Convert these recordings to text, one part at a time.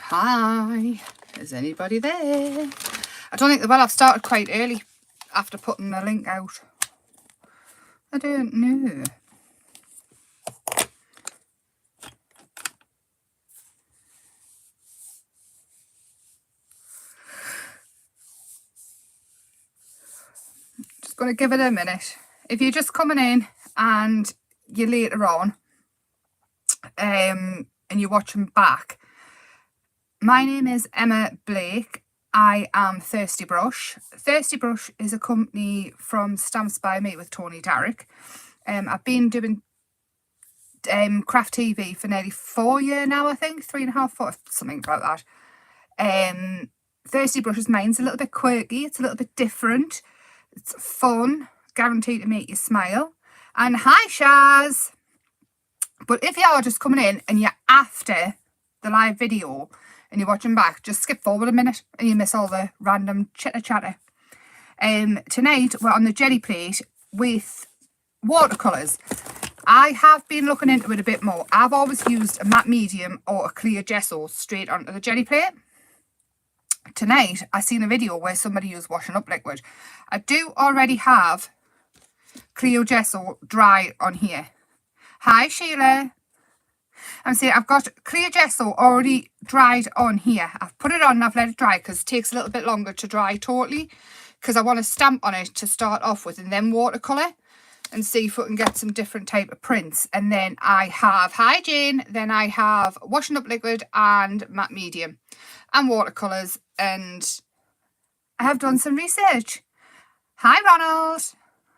Hi, is anybody there? I don't think, well, I've started quite early after putting the link out. I don't know. Just going to give it a minute. If you're just coming in and you're later on and you're watching back, my name is Emma Blake. I am Thirsty Brush. Thirsty Brush is a company from Stamps by Me with Tony Darrick. I've been doing craft TV for nearly 4 years now, I think, 3.5, 4, something about that. Thirsty Brush, mine's a little bit quirky, it's a little bit different, it's fun, guaranteed to make you smile. And hi Shaz! But if you are just coming in and you're after the live video and you're watching back, just skip forward a minute and you miss all the random chitter chatter. Tonight we're on the jelly plate with watercolours. I have been looking into it a bit more. I've always used a matte medium or a clear gesso straight onto the jelly plate. Tonight I seen a video where somebody used washing up liquid. I do already have clear gesso dry on here. Hi Sheila. I'm saying I've got clear gesso already dried on here. I've put it on and I've let it dry because it takes a little bit longer to dry totally, because I want to stamp on it to start off with and then watercolour and see if we can get some different type of prints. And then I have, hi Jane, then I have washing up liquid and matte medium and watercolours, and I have done some research. Hi Ronald.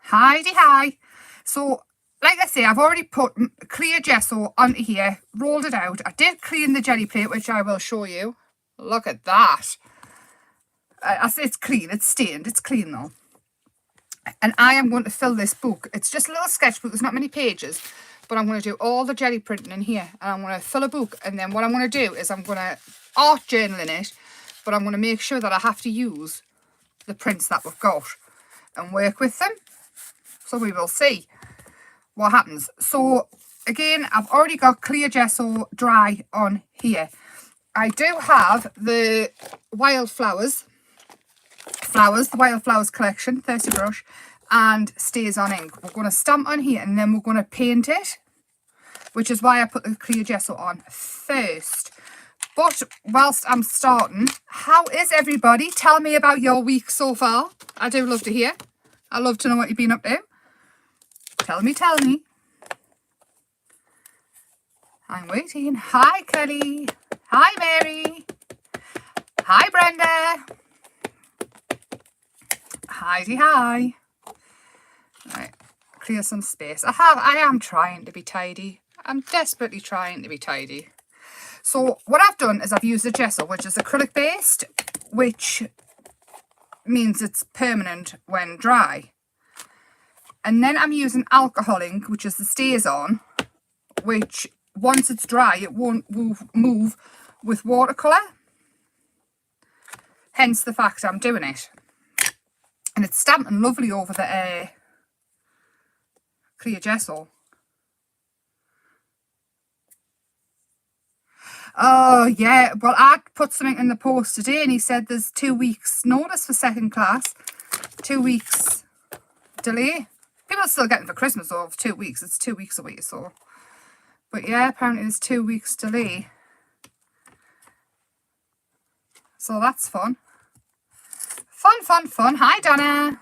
Hi. So like I say, I've already put clear gesso onto here, rolled it out. I did clean the jelly plate, which I will show you. Look at that. I say it's clean, it's stained, it's clean though. And I am going to fill this book. It's just a little sketchbook, there's not many pages, but I'm going to do all the jelly printing in here. And I'm going to fill a book, and then what I'm going to do is I'm going to art journal in it, but I'm going to make sure that I have to use the prints that we've got and work with them. So we will see what happens. So again, I've already got clear gesso dry on here. I do have the Wildflowers, the Wildflowers collection, Thirsty Brush, and Stays on ink. We're going to stamp on here and then we're going to paint it, which is why I put the clear gesso on first. But whilst I'm starting, how is everybody? Tell me about your week so far. I do love to hear. I love to know what you've been up to. Tell me. I'm waiting. Hi, Kelly. Hi, Mary. Hi, Brenda. Hi. Right, clear some space. I am trying to be tidy. I'm desperately trying to be tidy. So what I've done is I've used the gesso, which is acrylic based, which means it's permanent when dry. And then I'm using alcohol ink, which is the Stays on, which once it's dry, it won't move with watercolour. Hence the fact I'm doing it. And it's stamping lovely over the clear gesso. Oh, yeah. Well, I put something in the post today and he said there's 2 weeks notice for second class. 2 weeks delay. People are still getting for Christmas though, 2 weeks. It's 2 weeks away, so. But yeah, apparently there's 2 weeks delay. So that's fun. Fun. Hi, Donna.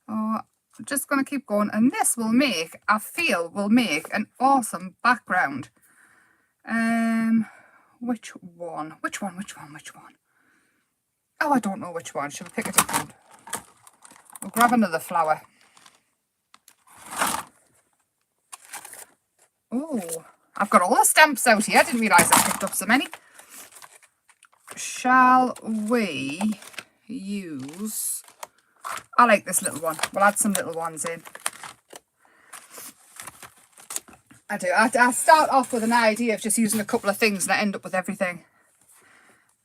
Oh, I'm just going to keep going. And this will make, I feel, will make an awesome background. Which one? Oh, I don't know which one. Should we pick a different? We'll grab another flower. Oh, I've got all the stamps out here. I didn't realise I picked up so many. Shall we use... I like this little one. We'll add some little ones in. I do. I start off with an idea of just using a couple of things and I end up with everything.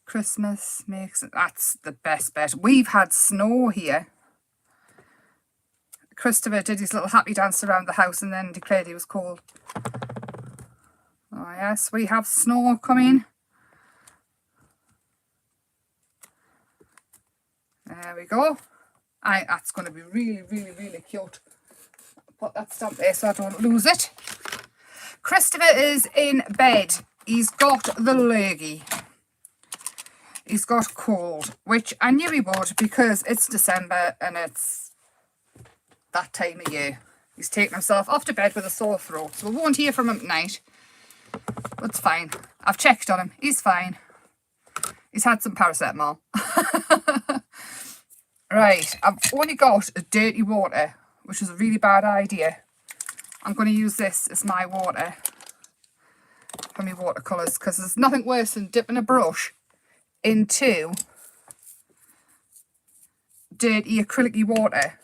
Christmas makes it... That's the best bet. We've had snow here. Christopher did his little happy dance around the house and then declared he was cold. yes, we have snow coming. There we go. That's going to be really, really, really cute. Put that stamp there so I don't lose it. Christopher is in bed. He's got the lurgy. He's got cold, which I knew he would because it's December and it's that time of year. He's taken himself off to bed with a sore throat, so we won't hear from him tonight. But it's fine. I've checked on him. He's fine. He's had some paracetamol. Right, I've only got a dirty water, which is a really bad idea. I'm going to use this as my water for my watercolours, because there's nothing worse than dipping a brush into dirty acrylic water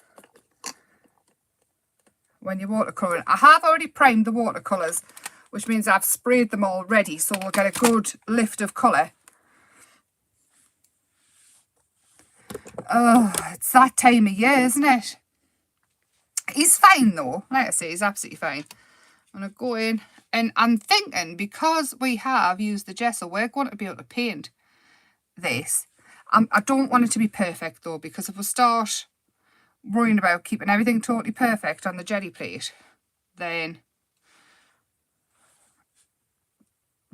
when you're watercolouring. I have already primed the watercolours, which means I've sprayed them already, so we'll get a good lift of colour. Oh, it's that time of year, isn't it? He's fine though. Like I say, he's absolutely fine. I'm going to go in, and I'm thinking because we have used the gesso, we're going to be able to paint this. I don't want it to be perfect though, because if we start worrying about keeping everything totally perfect on the jelly plate, then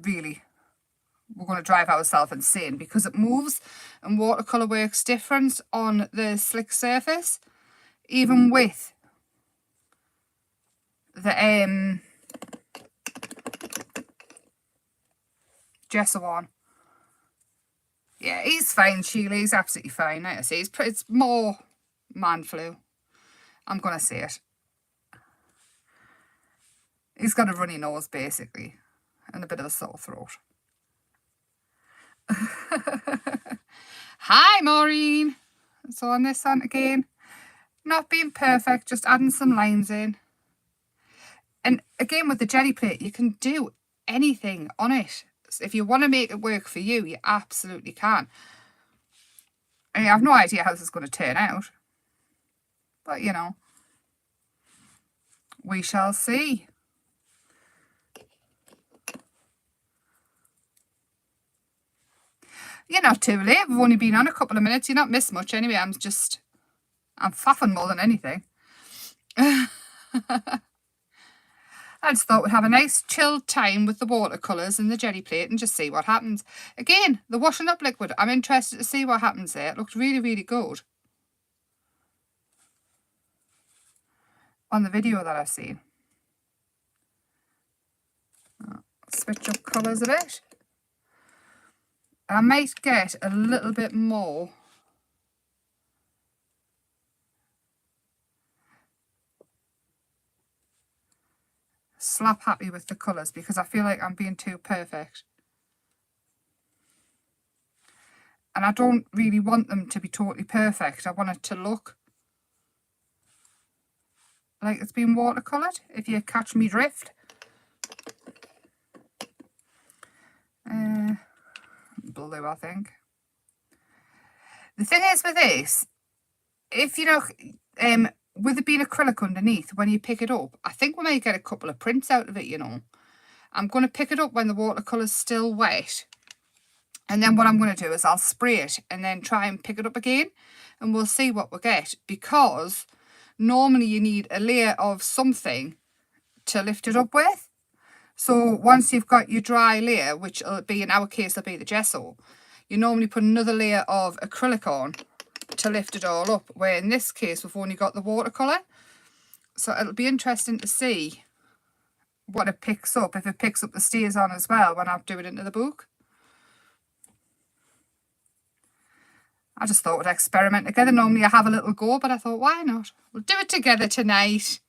really we're going to drive ourselves insane, because it moves and watercolour works different on the slick surface, even with the gesso on. Yeah, he's fine, Sheila. He's absolutely fine. Like I say, it's more man flu. I'm going to say it. He's got a runny nose, basically, and a bit of a sore throat. Hi, Maureen. So on this one again, not being perfect, just adding some lines in. And again, with the jelly plate, you can do anything on it. If you want to make it work for you, you absolutely can. I mean, I have no idea how this is going to turn out, but you know, we shall see. You're not too late. We've only been on a couple of minutes. You're not missed much anyway. I'm faffing more than anything. I just thought we'd have a nice chilled time with the watercolours and the jelly plate and just see what happens. Again, the washing up liquid, I'm interested to see what happens there. It looked really, really good on the video that I've seen. Switch up colours a bit. I might get a little bit more slap happy with the colours, because I feel like I'm being too perfect. And I don't really want them to be totally perfect. I want it to look like it's been watercoloured, if you catch me drift. Blue, I think. The thing is with this, if you know, with it being acrylic underneath, when you pick it up, I think we may get a couple of prints out of it, you know. I'm going to pick it up when the watercolour's still wet. And then what I'm going to do is I'll spray it and then try and pick it up again. And we'll see what we get. Because normally you need a layer of something to lift it up with. So once you've got your dry layer, which will be, in our case, will be the gesso, you normally put another layer of acrylic on to lift it all up, where in this case we've only got the watercolour. So it'll be interesting to see what it picks up, if it picks up the stays on as well when I do it into the book. I just thought we'd experiment together. Normally I have a little go, but I thought, why not? We'll do it together tonight.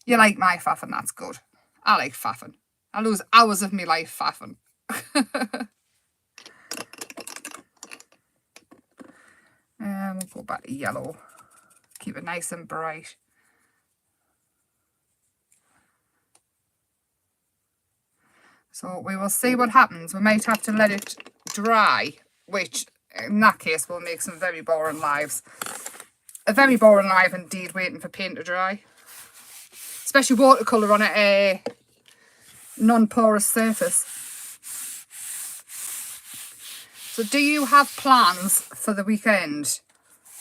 You like my faffing, that's good. I like faffing. I lose hours of my life faffing. And we'll go back to yellow. Keep it nice and bright. So we will see what happens. We might have to let it dry, which in that case will make some very boring lives. A very boring life indeed, waiting for paint to dry. Especially watercolour on a non-porous surface. So do you have plans for the weekend?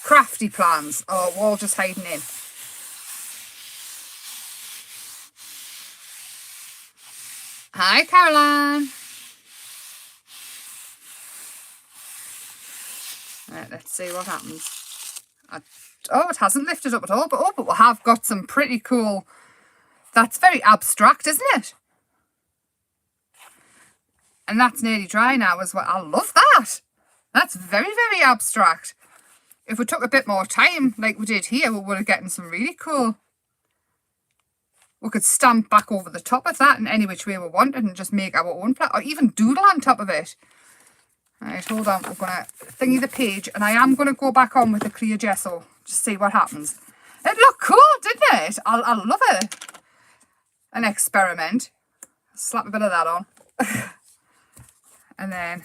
Crafty plans, or we're all just hiding in? Hi, Caroline. Right, let's see what happens. Oh, it hasn't lifted up at all, but we have got some pretty cool. That's very abstract, isn't it? And that's nearly dry now as well. I love that. That's very, very abstract. If we took a bit more time, like we did here, we would have gotten some really cool. We could stamp back over the top of that in any which way we wanted and just make our own plot, or even doodle on top of it. Right, hold on. We're going to thingy the page, and I am going to go back on with the clear gesso. Just see what happens. It looked cool, didn't it? I love it. An experiment. Slap a bit of that on. And then,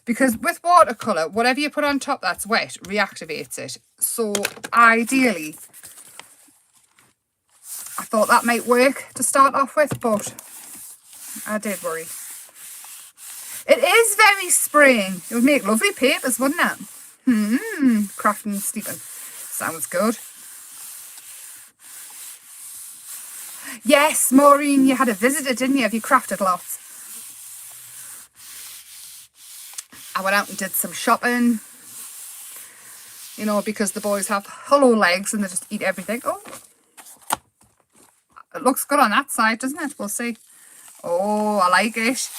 because with watercolour, whatever you put on top that's wet reactivates it. So ideally, I thought that might work to start off with, but I did worry. It is very spring. It would make lovely papers, wouldn't it? Crafting and sleeping. Sounds good. Yes, Maureen, you had a visitor, didn't you? Have you crafted lots? I went out and did some shopping. You know, because the boys have hollow legs and they just eat everything. Oh, it looks good on that side, doesn't it? We'll see. Oh, I like it.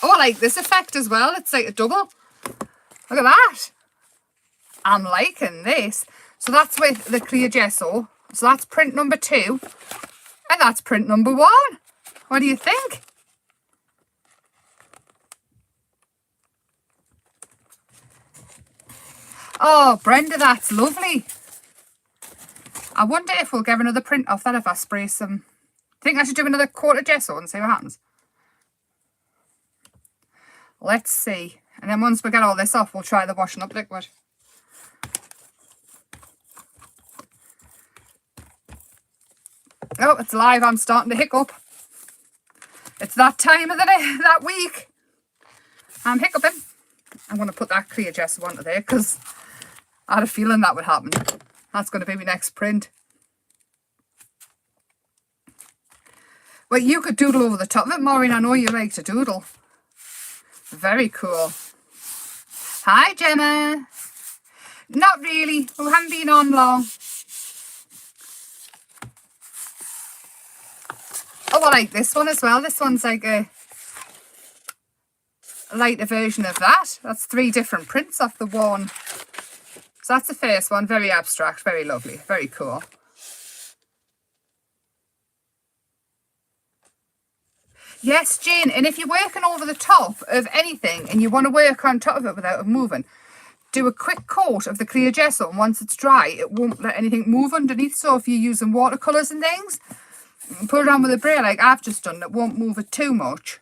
Oh, I like this effect as well. It's like a double. Look at that. I'm liking this. So that's with the clear gesso. So that's print number 2. And that's print number 1. What do you think? Oh, Brenda, that's lovely. I wonder if we'll give another print off that if I spray some. I think I should do another coat of gesso and see what happens. Let's see. And then once we get all this off, we'll try the washing up liquid. Oh, it's live. I'm starting to hiccup. It's that time of the day, that week. I'm hiccuping. I'm going to put that clear gesso onto there because I had a feeling that would happen. That's going to be my next print. Well, you could doodle over the top of it, Maureen. I know you like to doodle. Very cool. Hi, Gemma. Not really. We haven't been on long. Oh, I like this one as well. This one's like a lighter version of that. That's 3 different prints off the one. So that's the first one. Very abstract, very lovely, very cool. Yes, Jane, and if you're working over the top of anything and you want to work on top of it without it moving, do a quick coat of the clear gesso, and once it's dry, it won't let anything move underneath. So if you're using watercolours and things, put it on with a brayer like I've just done. It won't move it too much.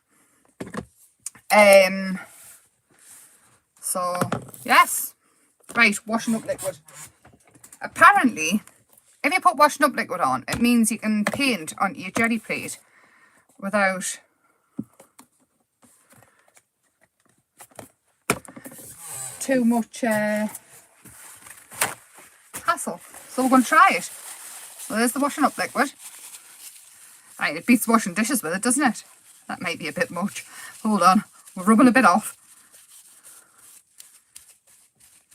So, yes. Right, washing up liquid. Apparently, if you put washing up liquid on, it means you can paint onto your jelly plate without too much hassle. So we're going to try it. Well, there's the washing up liquid. Right, it beats washing dishes with it, doesn't it? That might be a bit much. Hold on, we're rubbing a bit off.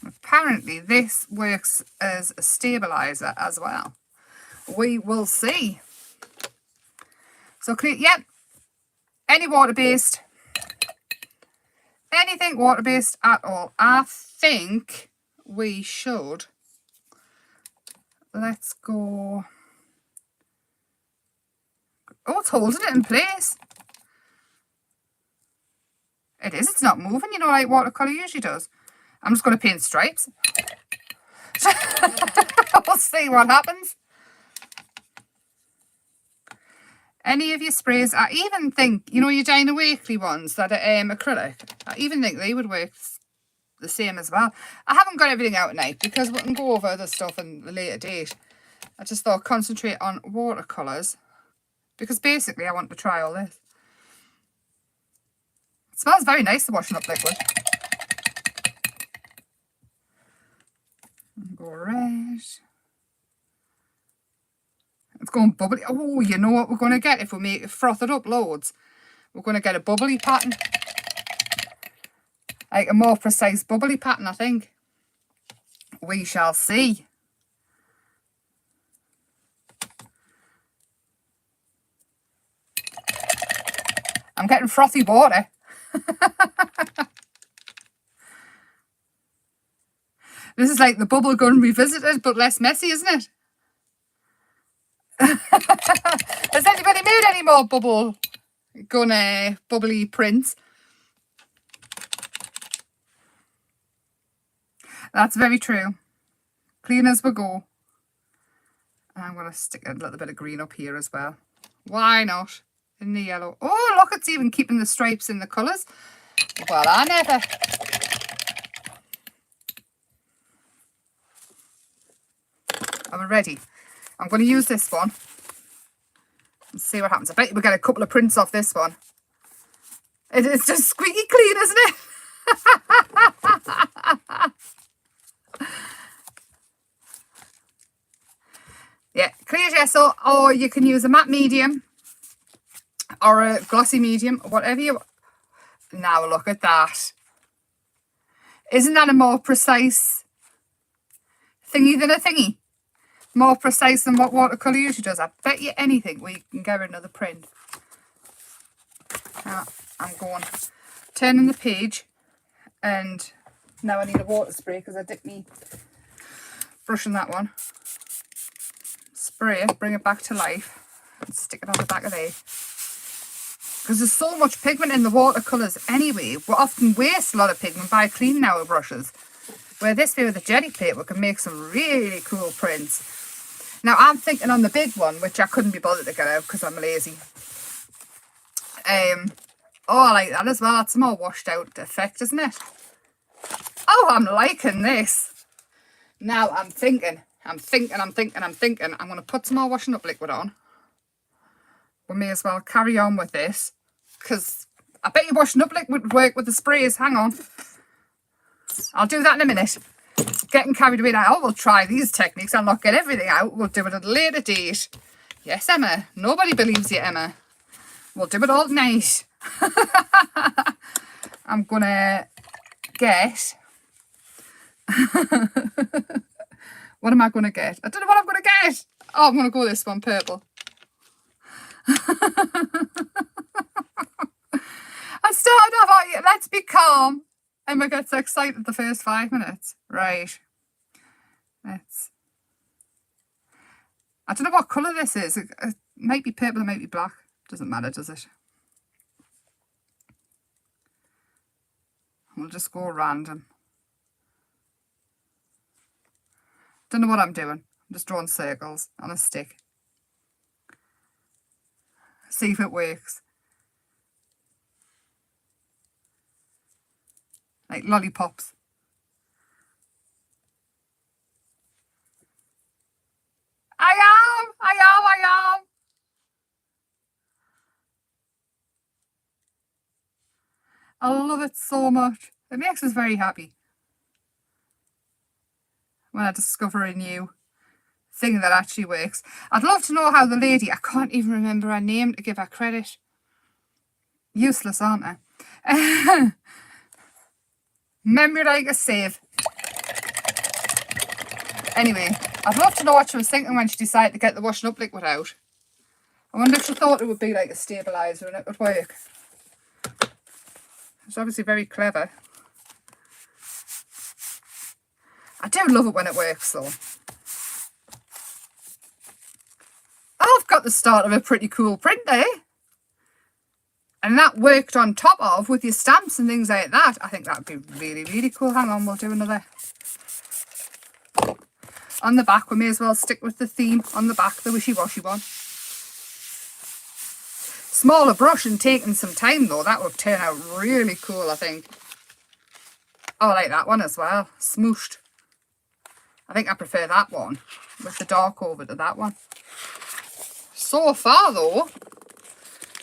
Apparently this works as a stabilizer as well. We will see. So, yep, any water-based, anything water-based at all. I think we should, let's go. Oh, it's holding it in place. It is, it's not moving, you know, like watercolour usually does. I'm just going to paint stripes. We'll see what happens. Any of your sprays, I even think, you know, your Dina Wakley ones that are acrylic, I even think they would work the same as well. I haven't got everything out at night because we can go over other stuff in a later date. I just thought concentrate on watercolours because basically I want to try all this. It smells very nice, the washing up liquid. Go red. It's going bubbly. Oh, you know what we're going to get if we froth it up loads? We're going to get a bubbly pattern. Like a more precise bubbly pattern, I think. We shall see. I'm getting frothy water. This is like the bubble gun revisited, but less messy, isn't it? Has anybody made any more bubble gun bubbly prints? That's very true. Clean as we go. And I'm going to stick a little bit of green up here as well. Why not? In the yellow. Oh, look, it's even keeping the stripes in the colours. Well, I never. I'm ready. I'm going to use this one and see what happens. I bet you we'll get a couple of prints off this one. It's just squeaky clean, isn't it? Yeah, clear gesso, or you can use a matte medium or a glossy medium, whatever you want. Now look at that. Isn't that a more precise thingy than a thingy? More precise than what watercolour usually does. I bet you anything we can get another print. Now I'm going, turning the page, and now I need a water spray because I dipped me brush in that one. Spray it, bring it back to life, and stick it on the back of there. Because there's so much pigment in the watercolours anyway, we often waste a lot of pigment by cleaning our brushes. Where this way with the jelly plate, we can make some really cool prints. Now I'm thinking on the big one, which I couldn't be bothered to get out because I'm lazy. Oh, I like that as well. That's a more washed out effect, isn't it? Oh, I'm liking this. Now I'm thinking. I'm going to put some more washing up liquid on. We may as well carry on with this. Because I bet you washing up liquid would work with the sprays. Hang on. I'll do that in a minute. Getting carried away now. We'll try these techniques. I'll not get everything out. We'll do it at a later date. Yes, Emma. Nobody believes you, Emma. We'll do it all night. I'm going to get... What am I going to get? I don't know what I'm going to get. Oh, I'm going to go this one, purple. I started off, let's be calm. Emma gets so excited the first 5 minutes. Right. Let's... I don't know what colour this is. It might be purple, it might be black. Doesn't matter, does it? We'll just go random. Don't know what I'm doing. I'm just drawing circles on a stick. See if it works. Like lollipops. I am. I love it so much. It makes us very happy. When I discover a new thing that actually works. I'd love to know how the lady, I can't even remember her name to give her credit. Useless, aren't I? Memory like a sieve. Anyway, I'd love to know what she was thinking when she decided to get the washing up liquid out. I wonder if she thought it would be like a stabiliser and it would work. It's obviously very clever. I do love it when it works though. Oh, I've got the start of a pretty cool print there. And that worked on top of with your stamps and things like that. I think that would be really, really cool. Hang on, we'll do another. On the back, we may as well stick with the theme on the back, the wishy-washy one. Smaller brush and taking some time though, that would turn out really cool, I think. Oh, I like that one as well. Smooshed. I think I prefer that one with the dark over to that one. So far though,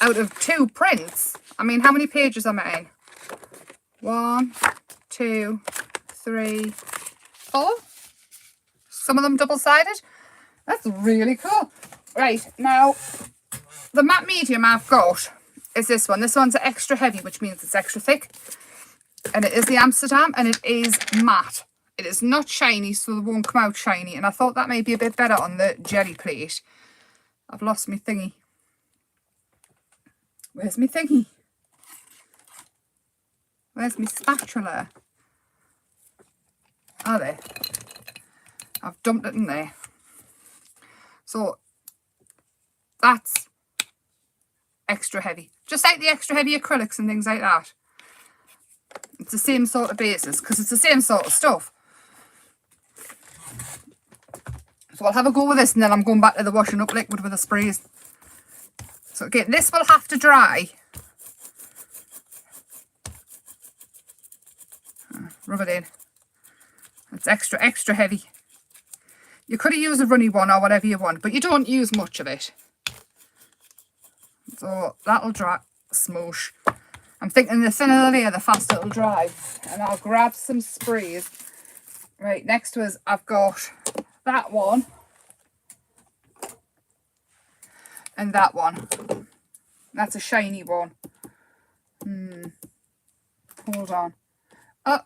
out of 2 prints, I mean, how many pages am I in? 1, 2, 3, 4. Some of them double-sided. That's really cool. Right, now the matte medium I've got is this one. This one's extra heavy, which means it's extra thick. And it is the Amsterdam, and it is matte. It is not shiny, so it won't come out shiny. And I thought that may be a bit better on the jelly plate. I've lost my thingy. Where's my thingy? Where's my spatula? Oh, there. I've dumped it in there. So that's extra heavy. Just like the extra heavy acrylics and things like that. It's the same sort of basis because it's the same sort of stuff. So I'll have a go with this, and then I'm going back to the washing up liquid with the sprays. So again, this will have to dry. Rub it in. It's extra heavy. You could have used a runny one or whatever you want, but you don't use much of it. So that'll dry. Smoosh. I'm thinking the thinner the layer, the faster it'll dry. And I'll grab some sprays. Right, next to us, I've got that one. And that one. That's a shiny one. Hold on. Oh,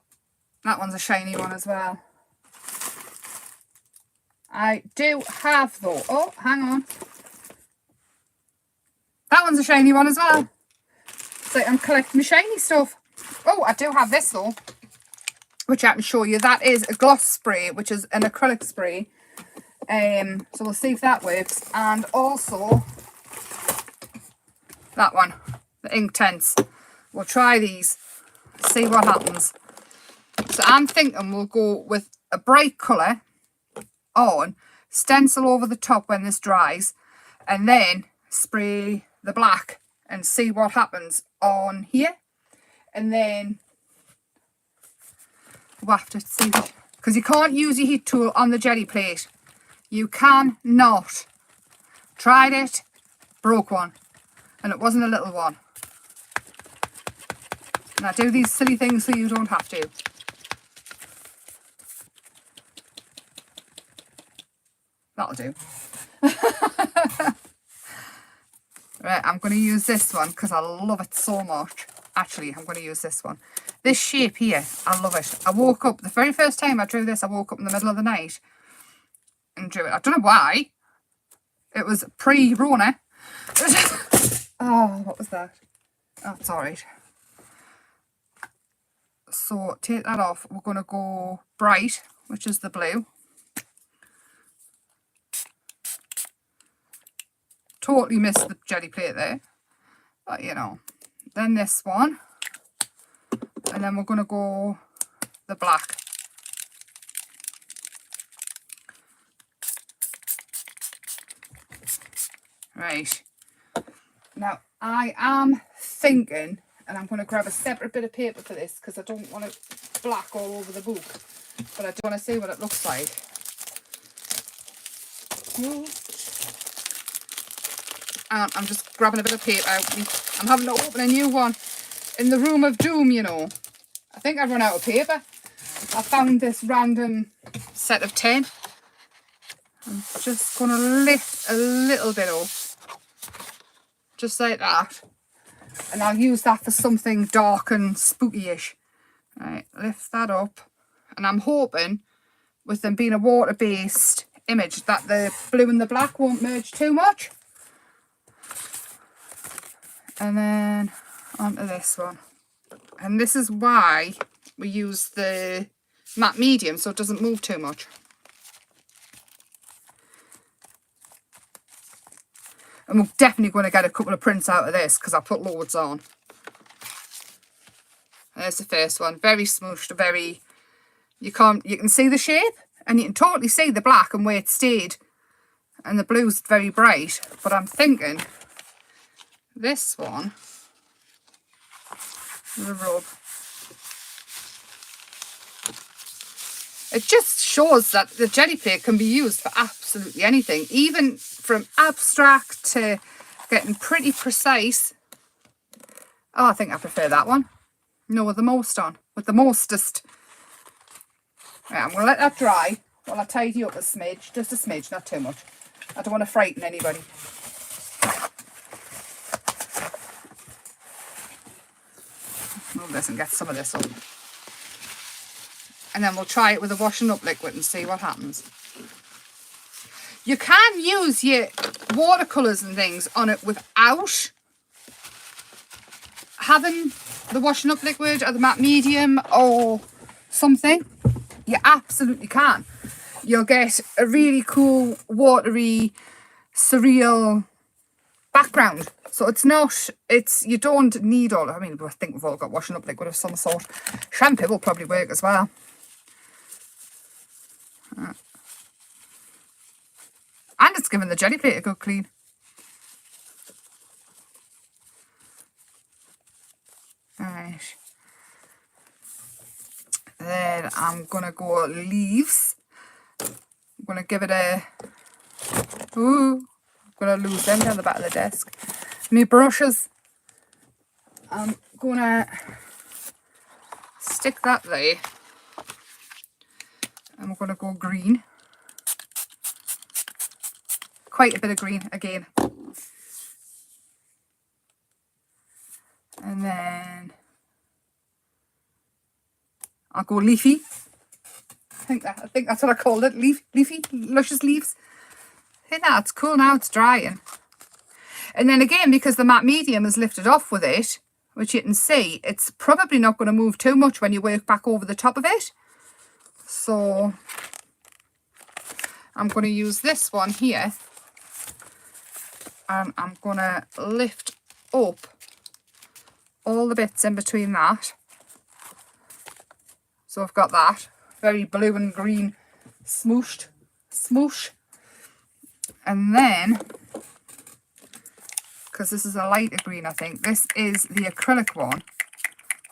that one's a shiny one as well. I do have though. Oh, hang on. That one's a shiny one as well. So I'm collecting the shiny stuff. Oh, I do have this though, which I can show you. That is a gloss spray, which is an acrylic spray. So we'll see if that works. And also that one, the ink tints. We'll try these, see what happens. So I'm thinking we'll go with a bright colour on, stencil over the top when this dries, and then spray the black and see what happens on here. And then we'll have to see, because you can't use your heat tool on the jelly plate. You cannot. Tried it, broke one, and it wasn't a little one. And I do these silly things so you don't have to. That'll do. Right, I'm going to use this one because I love it so much. Actually, I'm going to use this one. This shape here, I love it. I woke up, the very first time I drew this, I woke up in the middle of the night and drew it. I don't know why. It was pre-Rona. Oh, what was that? Oh, it's alright. So, take that off. We're going to go bright, which is the blue. Totally missed the jelly plate there, but you know. Then this one, and then we're going to go the black. Right, now I am thinking, and I'm going to grab a separate bit of paper for this because I don't want it black all over the book, but I do want to see what it looks like. And I'm just grabbing a bit of paper out. I'm having to open a new one in the room of doom, you know. I think I've run out of paper. I found this random set of 10. I'm just going to lift a little bit up. Just like that. And I'll use that for something dark and spooky-ish. Right, lift that up. And I'm hoping, with them being a water-based image, that the blue and the black won't merge too much. And then onto this one. And this is why we use the matte medium, so it doesn't move too much. And we're definitely going to get a couple of prints out of this because I put loads on. There's the first one. Very smooshed, very... You can see the shape and you can totally see the black and where it stayed. And the blue's very bright. But I'm thinking... This one, the rub. It just shows that the jelly plate can be used for absolutely anything, even from abstract to getting pretty precise. Oh, I think I prefer that one. No, with the most on. With the mostest. Right, I'm going to let that dry while I tidy up a smidge. Just a smidge, not too much. I don't want to frighten anybody. Move this and get some of this up. And then we'll try it with a washing up liquid and see what happens. You can use your watercolours and things on it without having the washing up liquid or the matte medium or something. You absolutely can. You'll get a really cool, watery, surreal background. So it's not, you don't need all, I mean, I think we've all got washing up liquid of some sort. Shampoo will probably work as well. And it's giving the jelly plate a good clean. Right. Then I'm going to go leaves. I'm going to give it a... Ooh. I'm going to lose them down the back of the desk. My brushes. I'm going to stick that there. I'm going to go green. Quite a bit of green again. And then I'll go leafy. I think that's what I called it. Leafy, luscious leaves. I think that's cool now, it's drying. And then again, because the matte medium is lifted off with it, which you can see, it's probably not going to move too much when you work back over the top of it. So I'm going to use this one here. And I'm going to lift up all the bits in between that. So I've got that very blue and green smoosh. And then, because this is a lighter green, I think, this is the acrylic one.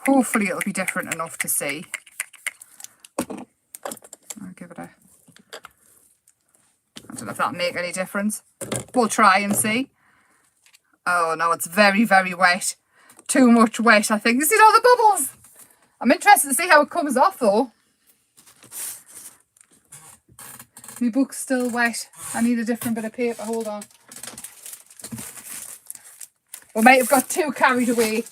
Hopefully it'll be different enough to see. I'll give it a... I don't know if that'll make any difference. We'll try and see. Oh no, it's very, very wet. Too much wet, I think. You see all the bubbles? I'm interested to see how it comes off though. My book's still wet. I need a different bit of paper. Hold on. We might have got too carried away.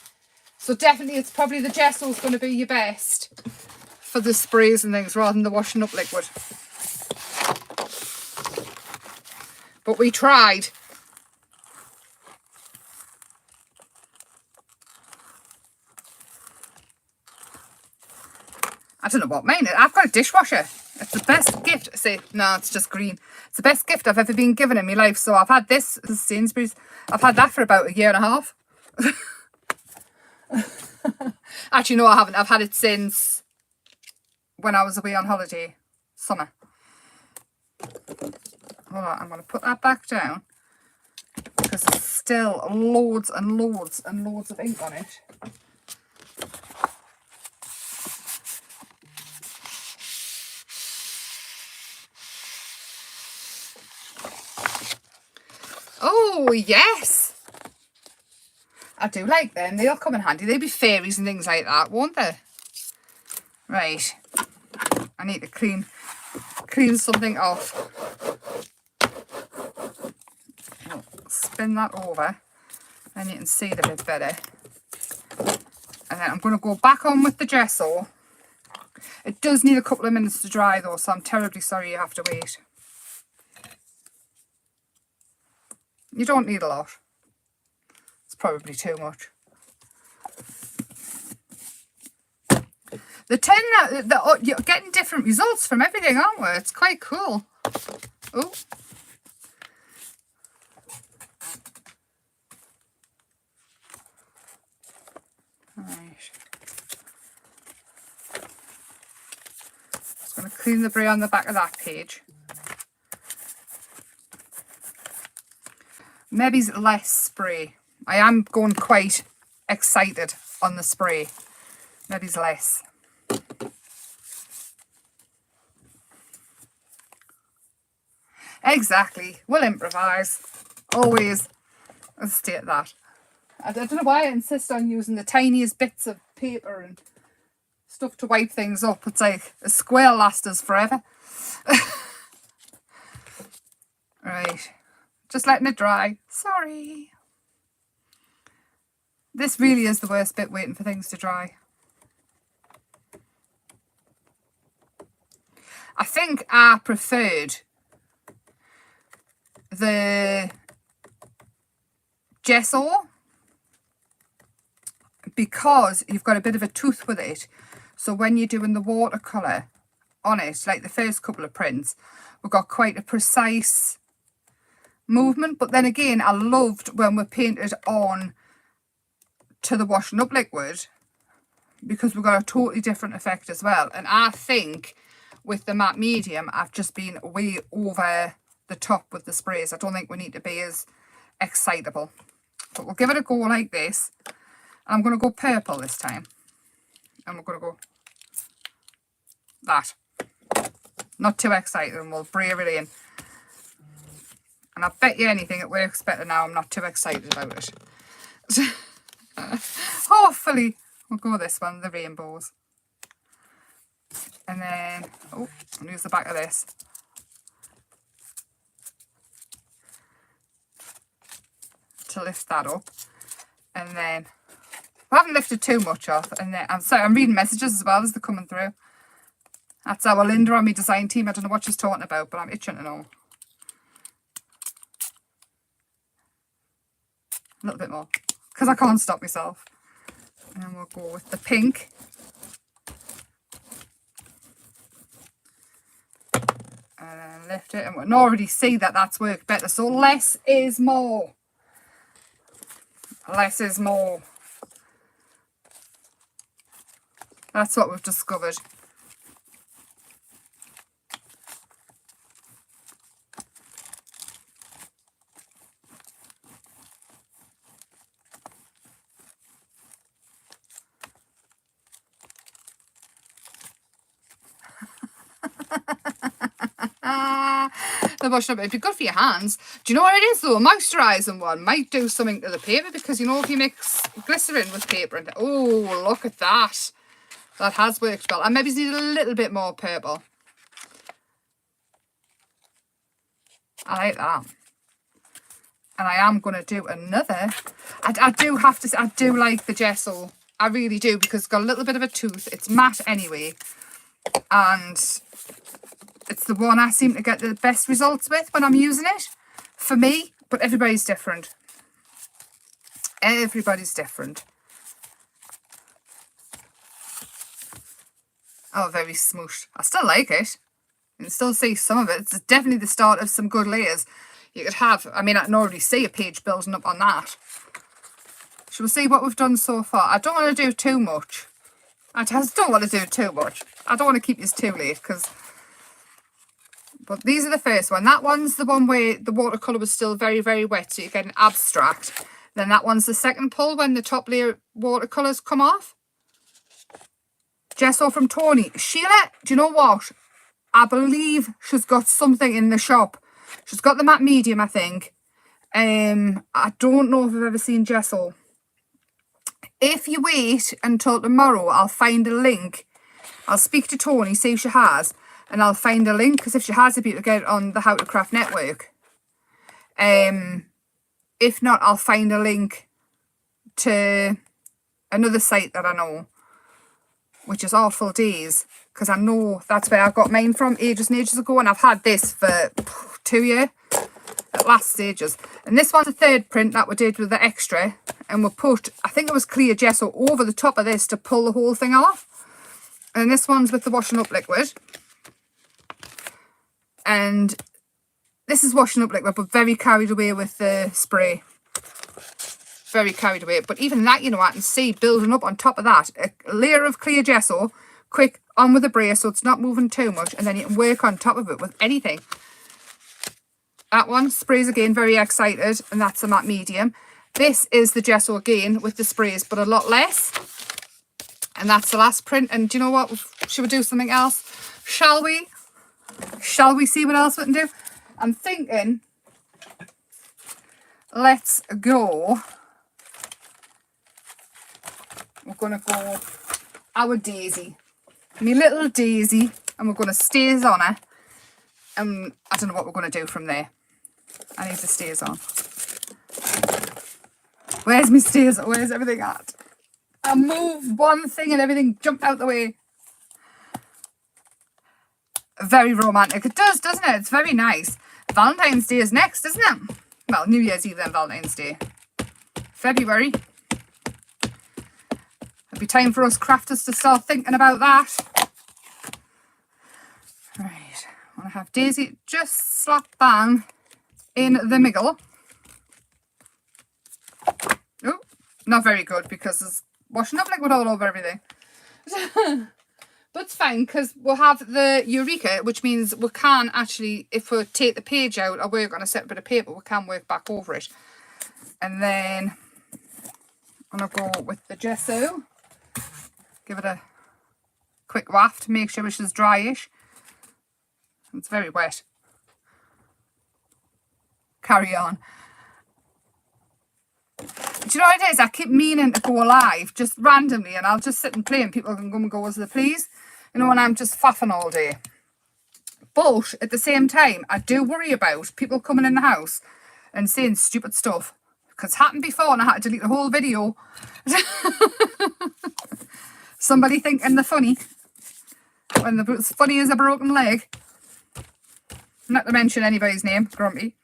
So definitely it's probably the gesso's going to be your best for the sprays and things rather than the washing up liquid. But we tried. I don't know what mine is. I've got a dishwasher. It's the best gift. See, no, it's just green. It's the best gift I've ever been given in my life. So I've had this is Sainsbury's. I've had that for about 1.5 years. Actually, no, I haven't. I've had it since when I was away on holiday. Summer. Hold on, I'm going to put that back down. Because there's still loads and loads and loads of ink on it. Oh, yes. I do like them. They'll come in handy. They'll be fairies and things like that, won't they? Right. I need to clean something off. I'll spin that over. Then you can see it a bit better. And then I'm going to go back on with the gesso. It does need a couple of minutes to dry though, so I'm terribly sorry you have to wait. You don't need a lot. It's probably too much. You're getting different results from everything, aren't we? It's quite cool. Oh. Right. Just going to clean the brie on the back of that page. Maybe less spray. I am going quite excited on the spray. Maybe less. Exactly. We'll improvise. Always. Let's state that. I don't know why I insist on using the tiniest bits of paper and stuff to wipe things up. It's like a square lasts us forever. Right, just letting it dry. Sorry. This really is the worst bit, waiting for things to dry. I think I preferred the gesso because you've got a bit of a tooth with it. So when you're doing the watercolour on it, like the first couple of prints, we've got quite a precise movement. But then again, I loved when we painted on to the washing up liquid because we've got a totally different effect as well. And I think with the matte medium, I've just been way over the top with the sprays. I don't think we need to be as excitable. But we'll give it a go like this. I'm going to go purple this time. And we're going to go that. Not too excited, and we'll brayer it in. And I bet you anything it works better now. I'm not too excited about it. Hopefully we'll go this one, the rainbows. And then, oh, I'll use the back of this. To lift that up. And then, I haven't lifted too much off. And then, I'm sorry, I'm reading messages as well as they're coming through. That's our Linda on my design team. I don't know what she's talking about, but I'm itching to know. A little bit more. Because I can't stop myself. And then we'll go with the pink. And then lift it. And we can already see that that's worked better. So less is more. Less is more. That's what we've discovered. The washing up, it'd be good for your hands. Do you know what it is though? A moisturising one might do something to the paper, because you know if you mix glycerin with paper and oh, look at that. That has worked well. I maybe need a little bit more purple. I like that. And I am going to do another. I do have to say, I do like the gesso. I really do, because it's got a little bit of a tooth. It's matte anyway. And it's the one I seem to get the best results with when I'm using it. For me. But everybody's different. Everybody's different. Oh, very smooshed. I still like it. You can still see some of it. It's definitely the start of some good layers you could have. I mean, I can already see a page building up on that. Shall we see what we've done so far? I don't want to do too much. I just don't want to do too much. I don't want to keep this too late, because... But these are the first one. That one's the one where the watercolour was still very, very wet, so you get an abstract. Then that one's the second pull when the top layer watercolours come off. Gesso from Tony. Sheila, do you know what? I believe she's got something in the shop. She's got the matte medium, I think. I don't know if I've ever seen gesso. If you wait until tomorrow, I'll find a link. I'll speak to Tony, see if she has. And I'll find a link, because if she has, it'd be to get it on the How to Craft network. If not, I'll find a link to another site that I know, which is Artful Days, because I know that's where I got mine from ages and ages ago, and I've had this for 2 years at last stages. And this one's the third print that we did with the extra, and we put, I think it was clear gesso over the top of this to pull the whole thing off. And this one's with the washing up liquid. And this is washing up liquid, but very carried away with the spray. Very carried away. But even that, you know, I can see building up on top of that. A layer of clear gesso, quick, on with the brayer so it's not moving too much. And then you can work on top of it with anything. That one, sprays again, very excited. And that's a matte medium. This is the gesso again with the sprays, but a lot less. And that's the last print. And do you know what? Should we do something else? Shall we? Shall we see what else we can do? I'm thinking, let's go we're going to go our daisy. My little daisy. And we're going to stays on her. And I don't know what we're going to do from there. I need the stays on. Where's my stays? Where's everything at? I moved one thing and everything jumped out the way. Very romantic. It does, doesn't it? It's very nice. Valentine's Day is next, isn't it? Well, New Year's Eve then Valentine's Day. February. It'll be time for us crafters to start thinking about that. Right. I want to have Daisy just slap bang in the middle. Oh, not very good because there's washing up liquid all over everything. But it's fine because we'll have the Eureka, which means we can actually, if we take the page out or work on a separate bit of paper, we can work back over it. And then I'm going to go with the gesso. Give it a quick waft, make sure it's dryish. It's very wet. Carry on. Do you know what it is? I keep meaning to go live just randomly and I'll just sit and play and people can come and go as they please. You know, when I'm just faffing all day. But at the same time, I do worry about people coming in the house and saying stupid stuff. Because it happened before and I had to delete the whole video. Somebody thinking they're funny. When they're as funny as a broken leg. Not to mention anybody's name, Grumpy.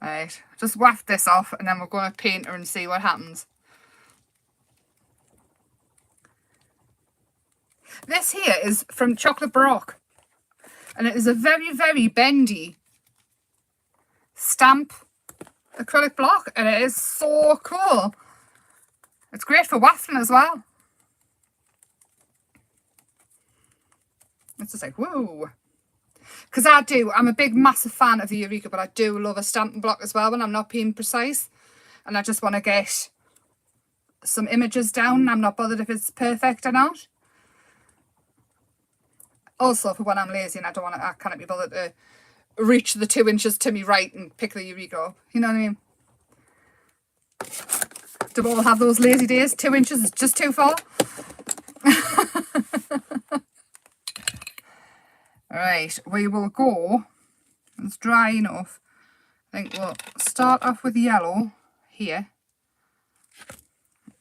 Right, just waft this off and then we're going to paint her and see what happens. This here is from Chocolate Baroque and it is a very, very bendy stamp acrylic block and it is so cool. It's great for wafting as well. It's just like, whoa. Because I'm a big, massive fan of the Eureka, but I do love a stamping block as well when I'm not being precise. And I just want to get some images down and I'm not bothered if it's perfect or not. Also, for when I'm lazy and I can't be bothered to reach the 2 inches to me right and pick the Eureka up. You know what I mean? Do we all have those lazy days? 2 inches is just too far. Right, we will go. It's dry enough. I think we'll start off with yellow here.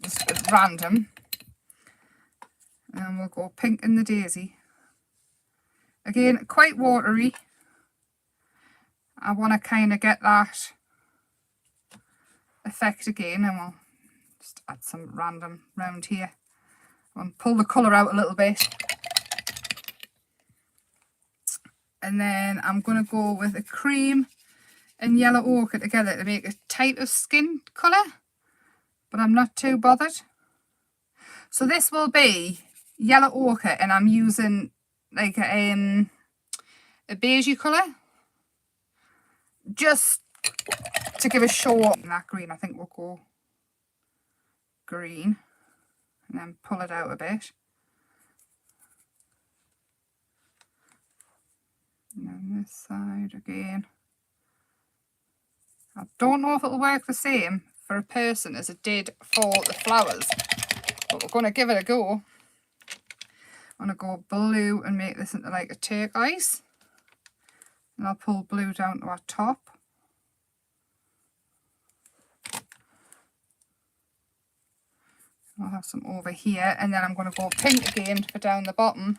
Just at random. And we'll go pink in the daisy. Again, quite watery. I want to kind of get that effect again, and we'll just add some random round here. And pull the colour out a little bit. And then I'm going to go with a cream and yellow ochre together to make a type of skin colour. But I'm not too bothered. So this will be yellow ochre and I'm using like a beigey colour. Just to give a show up. That green, I think we'll go green. And then pull it out a bit. And then this side again. I don't know if it'll work the same for a person as it did for the flowers. But we're going to give it a go. I'm going to go blue and make this into like a turquoise. And I'll pull blue down to our top. I'll have some over here. And then I'm going to go pink again for down the bottom.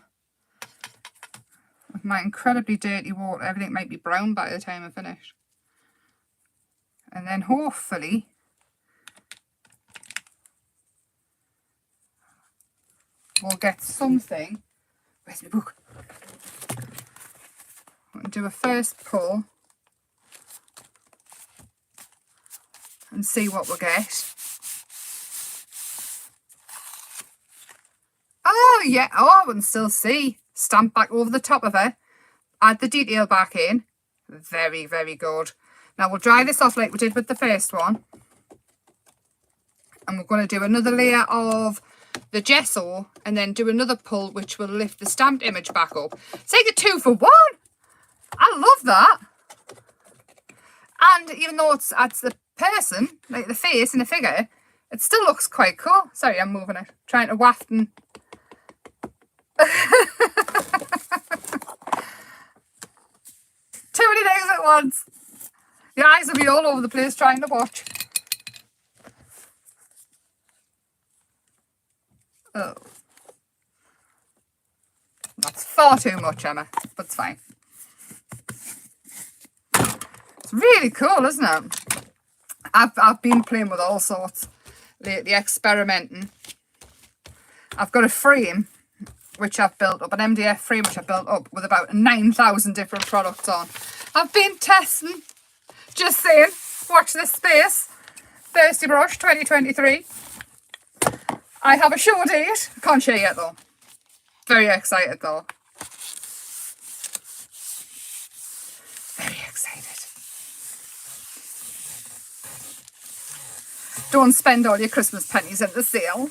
With my incredibly dirty water, everything might be brown by the time I finish. And then hopefully we'll get something. Where's my book? I'm going to do a first pull and see what we'll get. Oh yeah, oh I can still see. Stamp back over the top of her. Add the detail back in. Very, very good. Now we'll dry this off like we did with the first one. And we're going to do another layer of the gesso and then do another pull which will lift the stamped image back up. It's like a 2 for 1. I love that. And even though it's the person, like the face and the figure, it still looks quite cool. Sorry, I'm moving it. Trying to waft and... Too many things at once. Your eyes will be all over the place trying to watch. Oh. That's far too much, Emma, but it's fine. It's really cool, isn't it? I've been playing with all sorts lately, experimenting. I've got a frame which I've built up, an MDF frame which I've built up with about 9,000 different products on. I've been testing. Just saying, watch this space. Thirsty Brush 2023. I have a show date. Can't share yet though. Very excited though. Very excited. Don't spend all your Christmas pennies at the sale,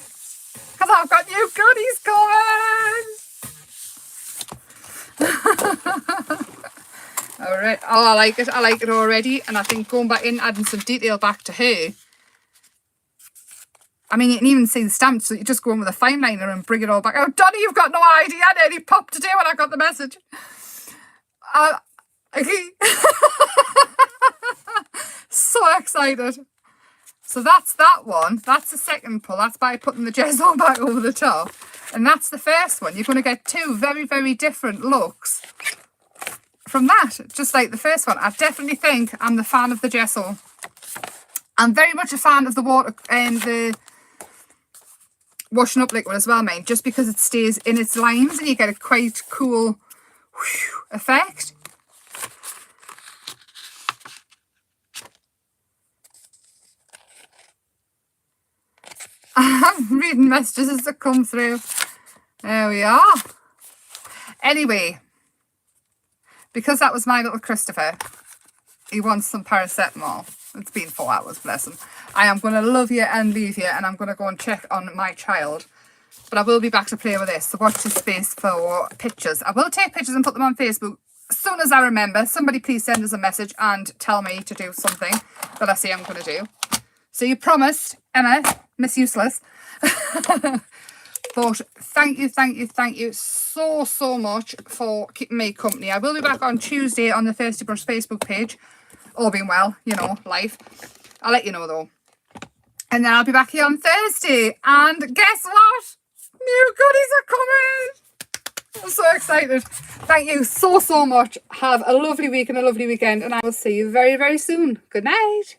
because I've got new goodies coming. Alright, oh, I like it already. And I think going back in, adding some detail back to her. I mean, you can even see the stamps, so you just go in with a fine liner and bring it all back. Oh, Donnie, you've got no idea. I nearly popped today when I got the message. So excited. So that's that one. That's the second pull. That's by putting the gesso back over the top. And that's the first one. You're going to get two very, very different looks from that, just like the first one. I definitely think I'm the fan of the gesso. I'm very much a fan of the water and the washing up liquid as well, mate, just because it stays in its lines and you get a quite cool effect. I'm reading messages as they come through. There we are. Anyway, because that was my little Christopher, he wants some paracetamol. It's been 4 hours, bless him. I am going to love you and leave you, and I'm going to go and check on my child. But I will be back to play with this, so watch this space for pictures. I will take pictures and put them on Facebook as soon as I remember. Somebody please send us a message and tell me to do something that I say I'm going to do. So you promised, Emma, Miss Useless. But thank you so much for keeping me company. I will be back on Tuesday on the Thirsty Brush Facebook page. All being well, you know, life. I'll let you know though. And then I'll be back here on Thursday. And guess what? New goodies are coming. I'm so excited. Thank you so much. Have a lovely week and a lovely weekend. And I will see you very, very soon. Good night.